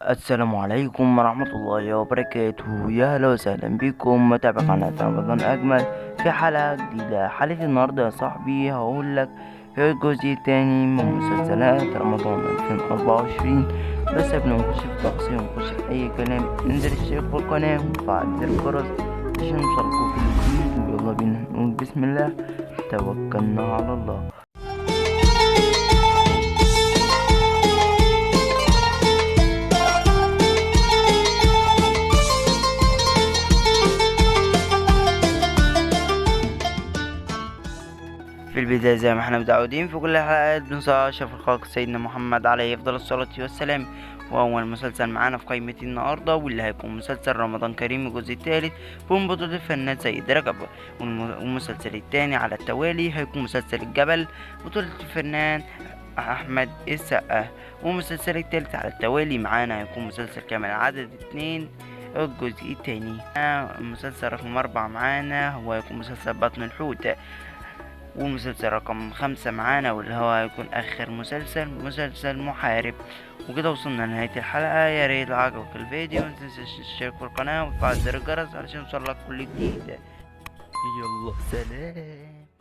السلام عليكم ورحمة الله وبركاته. يا هلا وسهلا بكم متابع قناة رمضان أجمل في حلقة جديدة. حلقة النهاردة يا صاحبي هقول لك هي الجزء التاني من مسلسلات رمضان 2024. بس قبل ما نخش في التفاصيل ونخش في أي كلام انزل اشترك في القناة وفعل زر الجرس عشان يوصلكوا كل جديد. ويلا بينا نقول بسم الله، توكلنا على الله. في البداية زي ما احنا متعودين في كل الحلقات بنصور أشرف الخلق سيدنا محمد عليه أفضل الصلاة والسلام. وأول مسلسل معانا في قائمة النهاردة واللي هيكون مسلسل رمضان كريم الجزء الثالث من بطولة الفنان سيد رجب. والمسلسل الثاني على التوالي هيكون مسلسل الجبل بطولة الفنان أحمد السقا. والمسلسل الثالث على التوالي معانا هيكون مسلسل كامل عدد 2 الجزء الثاني. المسلسل رقم 4 معانا هو هيكون مسلسل بطن الحوت. والمسلسل رقم 5 معانا واللي هو هيكون اخر مسلسل محارب. وكده وصلنا لنهاية الحلقة. يا ريت لو عجبك الفيديو متنساش تشترك في القناة وتفعل زر الجرس علشان يوصلك كل جديد. يلا سلام.